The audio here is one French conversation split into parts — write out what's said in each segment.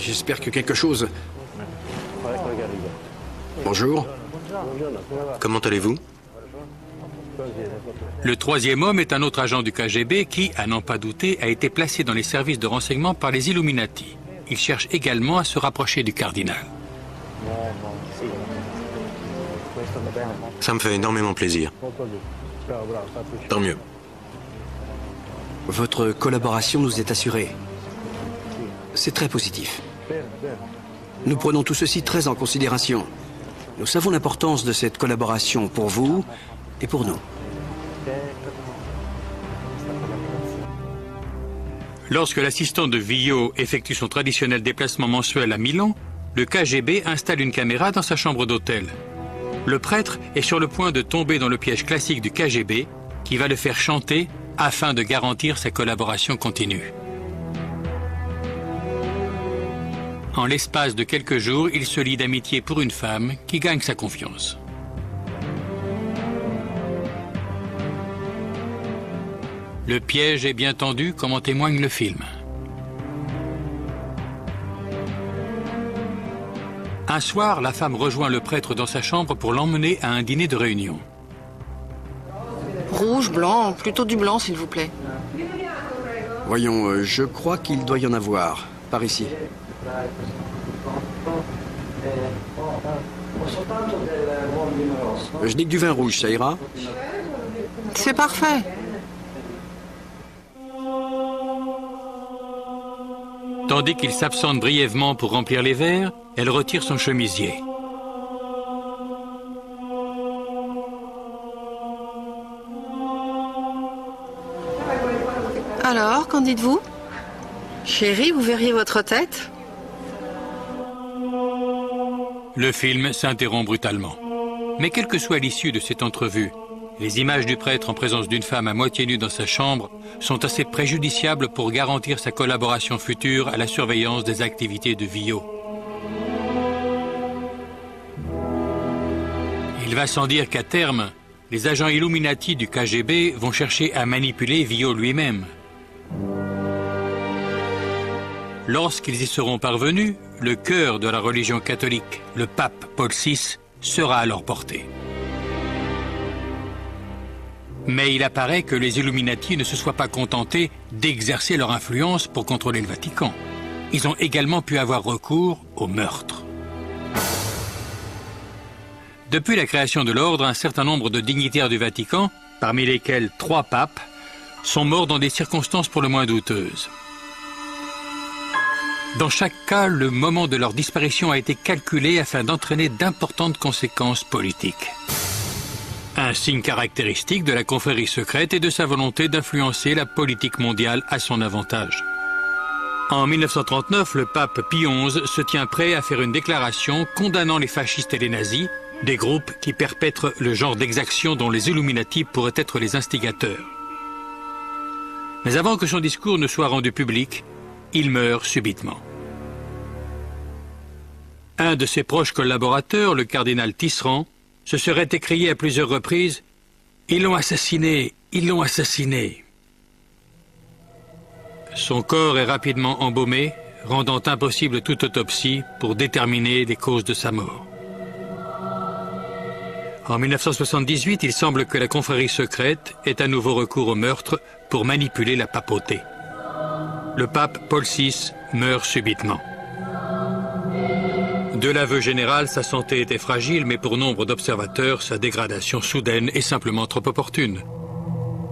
J'espère que quelque chose... Bonjour. Comment allez-vous? Le troisième homme est un autre agent du KGB qui, à n'en pas douter, a été placé dans les services de renseignement par les Illuminati. Il cherche également à se rapprocher du cardinal. Ça me fait énormément plaisir. Tant mieux. Votre collaboration nous est assurée. C'est très positif. Nous prenons tout ceci très en considération. Nous savons l'importance de cette collaboration pour vous et pour nous. Lorsque l'assistant de Villot effectue son traditionnel déplacement mensuel à Milan, le KGB installe une caméra dans sa chambre d'hôtel. Le prêtre est sur le point de tomber dans le piège classique du KGB qui va le faire chanter afin de garantir sa collaboration continue. En l'espace de quelques jours, il se lie d'amitié pour une femme qui gagne sa confiance. Le piège est bien tendu, comme en témoigne le film. Un soir, la femme rejoint le prêtre dans sa chambre pour l'emmener à un dîner de réunion. Rouge, blanc, plutôt du blanc, s'il vous plaît. Voyons, je crois qu'il doit y en avoir. Par ici. Je n'ai que du vin rouge, ça ira? C'est parfait. Tandis qu'il s'absente brièvement pour remplir les verres, elle retire son chemisier. Alors, qu'en dites-vous? Chérie, vous verriez votre tête? Le film s'interrompt brutalement. Mais quelle que soit l'issue de cette entrevue, les images du prêtre en présence d'une femme à moitié nue dans sa chambre sont assez préjudiciables pour garantir sa collaboration future à la surveillance des activités de Villot. Il va sans dire qu'à terme, les agents Illuminati du KGB vont chercher à manipuler Villot lui-même. Lorsqu'ils y seront parvenus, le cœur de la religion catholique, le pape Paul VI, sera à leur portée. Mais il apparaît que les Illuminati ne se soient pas contentés d'exercer leur influence pour contrôler le Vatican. Ils ont également pu avoir recours au meurtre. Depuis la création de l'ordre, un certain nombre de dignitaires du Vatican, parmi lesquels 3 papes, sont morts dans des circonstances pour le moins douteuses. Dans chaque cas, le moment de leur disparition a été calculé afin d'entraîner d'importantes conséquences politiques. Un signe caractéristique de la confrérie secrète et de sa volonté d'influencer la politique mondiale à son avantage. En 1939, le pape Pie XI se tient prêt à faire une déclaration condamnant les fascistes et les nazis, des groupes qui perpètrent le genre d'exactions dont les Illuminati pourraient être les instigateurs. Mais avant que son discours ne soit rendu public, il meurt subitement. Un de ses proches collaborateurs, le cardinal Tisserand, se serait écrié à plusieurs reprises « Ils l'ont assassiné, ils l'ont assassiné ». Son corps est rapidement embaumé, rendant impossible toute autopsie pour déterminer les causes de sa mort. En 1978, il semble que la confrérie secrète ait à nouveau recours au meurtre pour manipuler la papauté. Le pape Paul VI meurt subitement. De l'aveu général, sa santé était fragile, mais pour nombre d'observateurs, sa dégradation soudaine est simplement trop opportune.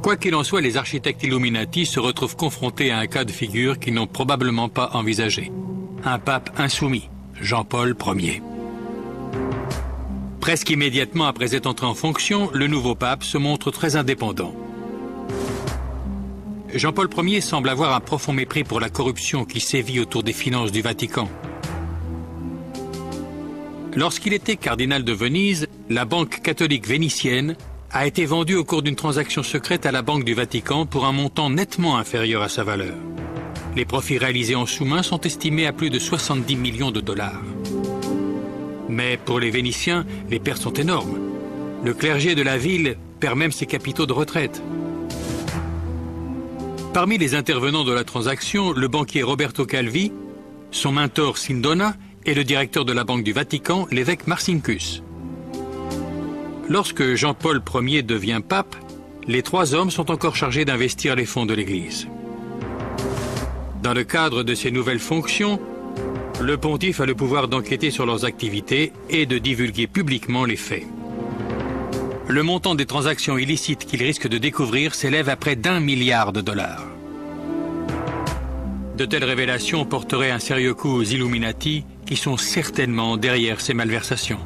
Quoi qu'il en soit, les architectes Illuminati se retrouvent confrontés à un cas de figure qu'ils n'ont probablement pas envisagé. Un pape insoumis, Jean-Paul Ier. Presque immédiatement après être entré en fonction, le nouveau pape se montre très indépendant. Jean-Paul Ier semble avoir un profond mépris pour la corruption qui sévit autour des finances du Vatican. Lorsqu'il était cardinal de Venise, la banque catholique vénitienne a été vendue au cours d'une transaction secrète à la Banque du Vatican pour un montant nettement inférieur à sa valeur. Les profits réalisés en sous-main sont estimés à plus de 70 millions de dollars. Mais pour les Vénitiens, les pertes sont énormes. Le clergé de la ville perd même ses capitaux de retraite. Parmi les intervenants de la transaction, le banquier Roberto Calvi son mentor Sindona et le directeur de la Banque du Vatican, l'évêque Marcinkus. Lorsque Jean-Paul Ier devient pape, les trois hommes sont encore chargés d'investir les fonds de l'Église. Dans le cadre de ces nouvelles fonctions, le pontife a le pouvoir d'enquêter sur leurs activités et de divulguer publiquement les faits. Le montant des transactions illicites qu'il risque de découvrir s'élève à près d'1 milliard de dollars. De telles révélations porteraient un sérieux coup aux Illuminati qui sont certainement derrière ces malversations.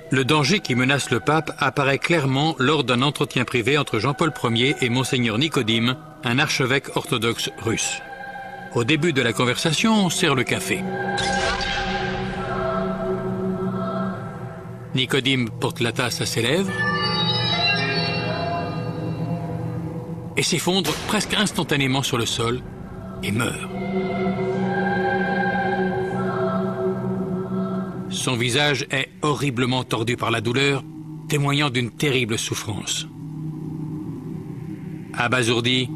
Le danger qui menace le pape apparaît clairement lors d'un entretien privé entre Jean-Paul Ier et Monseigneur Nicodime, un archevêque orthodoxe russe. Au début de la conversation, on sert le café. Nicodime porte la tasse à ses lèvres et s'effondre presque instantanément sur le sol et meurt. Son visage est horriblement tordu par la douleur, témoignant d'une terrible souffrance. Abasourdi,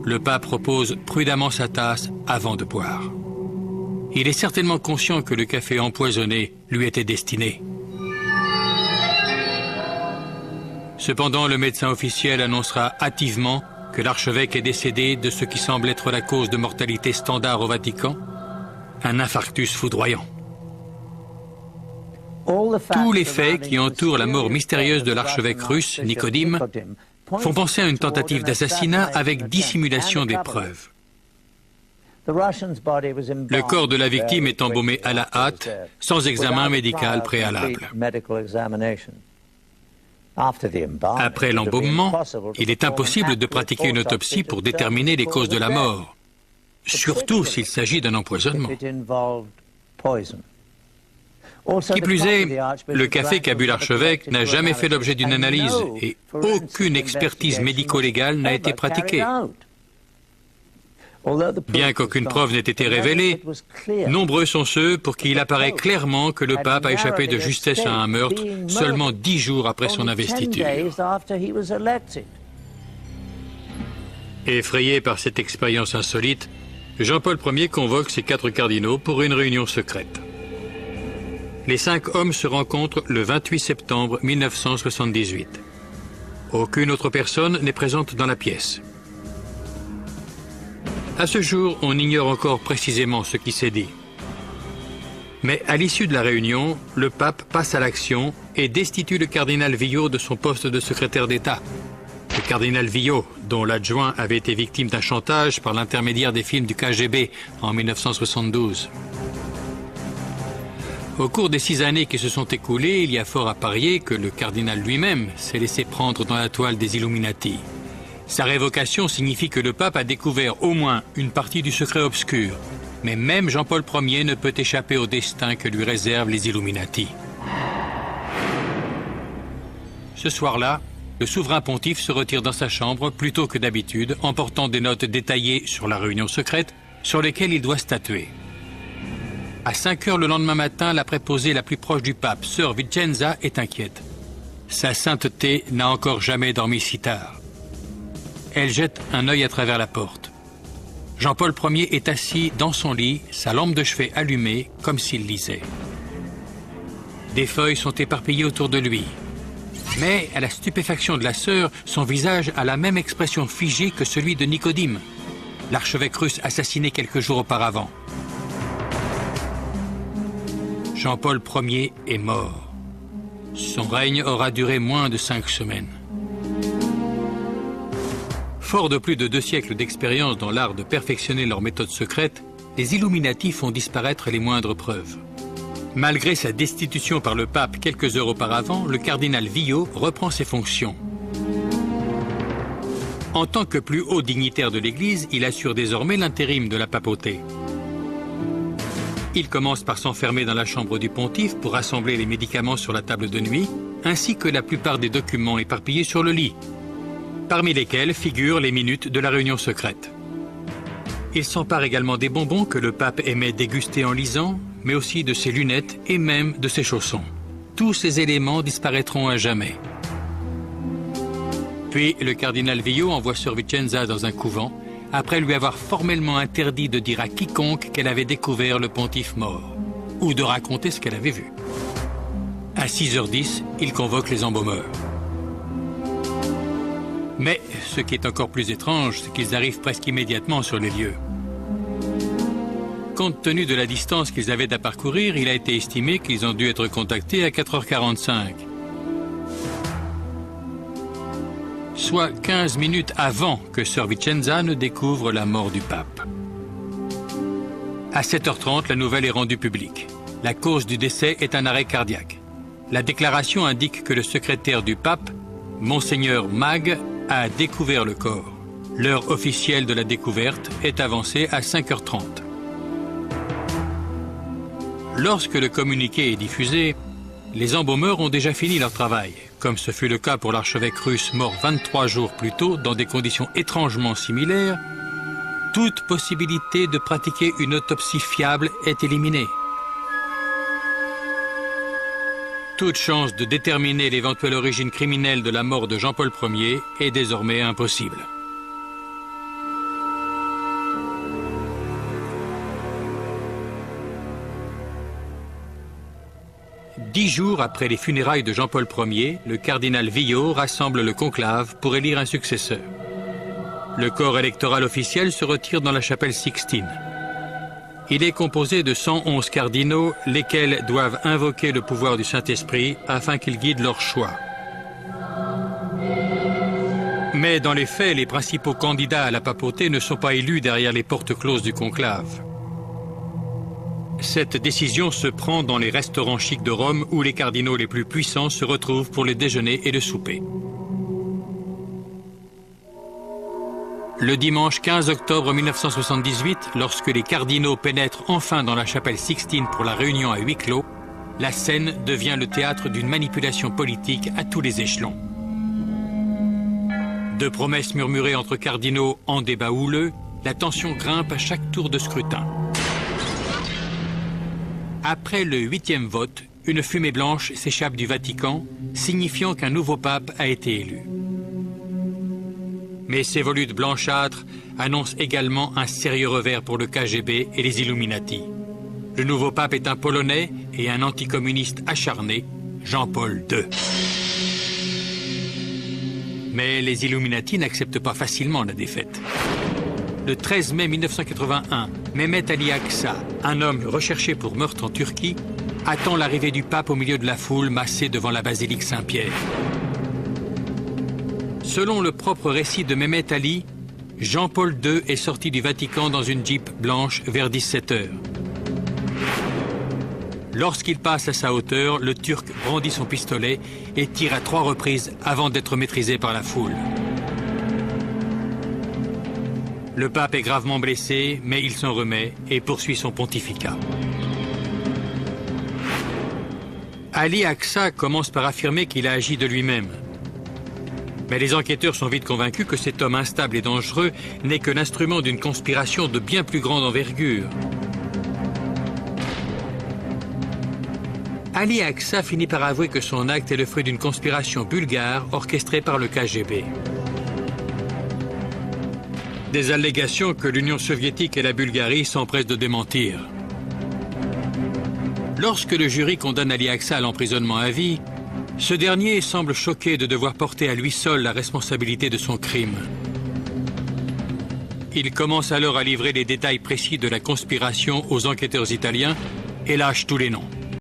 le pape repose prudemment sa tasse avant de boire. Il est certainement conscient que le café empoisonné lui était destiné. Cependant, le médecin officiel annoncera hâtivement que l'archevêque est décédé de ce qui semble être la cause de mortalité standard au Vatican, un infarctus foudroyant. Tous les faits qui entourent la mort mystérieuse de l'archevêque russe, Nicodime, font penser à une tentative d'assassinat avec dissimulation des preuves. Le corps de la victime est embaumé à la hâte, sans examen médical préalable. Après l'embaumement, il est impossible de pratiquer une autopsie pour déterminer les causes de la mort, surtout s'il s'agit d'un empoisonnement. Qui plus est, le café qu'a bu l'archevêque n'a jamais fait l'objet d'une analyse et aucune expertise médico-légale n'a été pratiquée. Bien qu'aucune preuve n'ait été révélée, nombreux sont ceux pour qui il apparaît clairement que le pape a échappé de justesse à un meurtre seulement 10 jours après son investiture. Effrayé par cette expérience insolite, Jean-Paul Ier convoque ses 4 cardinaux pour une réunion secrète. Les 5 hommes se rencontrent le 28 septembre 1978. Aucune autre personne n'est présente dans la pièce. À ce jour, on ignore encore précisément ce qui s'est dit. Mais à l'issue de la réunion, le pape passe à l'action et destitue le cardinal Villot de son poste de secrétaire d'État. Le cardinal Villot, dont l'adjoint avait été victime d'un chantage par l'intermédiaire des films du KGB en 1972. Au cours des 6 années qui se sont écoulées, il y a fort à parier que le cardinal lui-même s'est laissé prendre dans la toile des Illuminati. Sa révocation signifie que le pape a découvert au moins une partie du secret obscur. Mais même Jean-Paul Ier ne peut échapper au destin que lui réservent les Illuminati. Ce soir-là, le souverain pontife se retire dans sa chambre plus tôt que d'habitude, emportant des notes détaillées sur la réunion secrète sur lesquelles il doit statuer. À 5 heures le lendemain matin, la préposée la plus proche du pape, sœur Vicenza, est inquiète. Sa sainteté n'a encore jamais dormi si tard. Elle jette un œil à travers la porte. Jean-Paul Ier est assis dans son lit, sa lampe de chevet allumée, comme s'il lisait. Des feuilles sont éparpillées autour de lui. Mais, à la stupéfaction de la sœur, son visage a la même expression figée que celui de Nicodime, l'archevêque russe assassiné quelques jours auparavant. Jean-Paul Ier est mort. Son règne aura duré moins de 5 semaines. Fort de plus de 2 siècles d'expérience dans l'art de perfectionner leurs méthodes secrètes, les Illuminati font disparaître les moindres preuves. Malgré sa destitution par le pape quelques heures auparavant, le cardinal Villot reprend ses fonctions. En tant que plus haut dignitaire de l'Église, il assure désormais l'intérim de la papauté. Il commence par s'enfermer dans la chambre du pontife pour rassembler les médicaments sur la table de nuit, ainsi que la plupart des documents éparpillés sur le lit, parmi lesquels figurent les minutes de la réunion secrète. Il s'empare également des bonbons que le pape aimait déguster en lisant, mais aussi de ses lunettes et même de ses chaussons. Tous ces éléments disparaîtront à jamais. Puis le cardinal Villot envoie sœur Vicenza dans un couvent, après lui avoir formellement interdit de dire à quiconque qu'elle avait découvert le pontife mort, ou de raconter ce qu'elle avait vu. À 6h10, il convoque les embaumeurs. Mais ce qui est encore plus étrange, c'est qu'ils arrivent presque immédiatement sur les lieux. Compte tenu de la distance qu'ils avaient à parcourir, il a été estimé qu'ils ont dû être contactés à 4h45. Soit 15 minutes avant que Sir Vicenza ne découvre la mort du pape. À 7h30, la nouvelle est rendue publique. La cause du décès est un arrêt cardiaque. La déclaration indique que le secrétaire du pape, Monseigneur Mag, a découvert le corps. L'heure officielle de la découverte est avancée à 5h30. Lorsque le communiqué est diffusé, les embaumeurs ont déjà fini leur travail, comme ce fut le cas pour l'archevêque russe mort 23 jours plus tôt dans des conditions étrangement similaires. Toute possibilité de pratiquer une autopsie fiable est éliminée. Toute chance de déterminer l'éventuelle origine criminelle de la mort de Jean-Paul Ier est désormais impossible. Dix jours après les funérailles de Jean-Paul Ier, le cardinal Villot rassemble le conclave pour élire un successeur. Le corps électoral officiel se retire dans la chapelle Sixtine. Il est composé de 111 cardinaux, lesquels doivent invoquer le pouvoir du Saint-Esprit afin qu'il guide leur choix. Mais dans les faits, les principaux candidats à la papauté ne sont pas élus derrière les portes closes du conclave. Cette décision se prend dans les restaurants chics de Rome où les cardinaux les plus puissants se retrouvent pour le déjeuner et le souper. Le dimanche 15 octobre 1978, lorsque les cardinaux pénètrent enfin dans la chapelle Sixtine pour la réunion à huis clos, la scène devient le théâtre d'une manipulation politique à tous les échelons. De promesses murmurées entre cardinaux en débat houleux, la tension grimpe à chaque tour de scrutin. Après le 8e vote, une fumée blanche s'échappe du Vatican, signifiant qu'un nouveau pape a été élu. Mais ces volutes blanchâtres annoncent également un sérieux revers pour le KGB et les Illuminati. Le nouveau pape est un Polonais et un anticommuniste acharné, Jean-Paul II. Mais les Illuminati n'acceptent pas facilement la défaite. Le 13 mai 1981, Mehmet Ali Aksa, un homme recherché pour meurtre en Turquie, attend l'arrivée du pape au milieu de la foule massée devant la basilique Saint-Pierre. Selon le propre récit de Mehmet Ali, Jean-Paul II est sorti du Vatican dans une Jeep blanche vers 17h. Lorsqu'il passe à sa hauteur, le Turc brandit son pistolet et tire à 3 reprises avant d'être maîtrisé par la foule. Le pape est gravement blessé, mais il s'en remet et poursuit son pontificat. Ali Aksa commence par affirmer qu'il a agi de lui-même. Mais les enquêteurs sont vite convaincus que cet homme instable et dangereux n'est que l'instrument d'une conspiration de bien plus grande envergure. Ali Aksa finit par avouer que son acte est le fruit d'une conspiration bulgare orchestrée par le KGB. Des allégations que l'Union soviétique et la Bulgarie s'empressent de démentir. Lorsque le jury condamne Ali Aksa à l'emprisonnement à vie, ce dernier semble choqué de devoir porter à lui seul la responsabilité de son crime. Il commence alors à livrer les détails précis de la conspiration aux enquêteurs italiens et lâche tous les noms.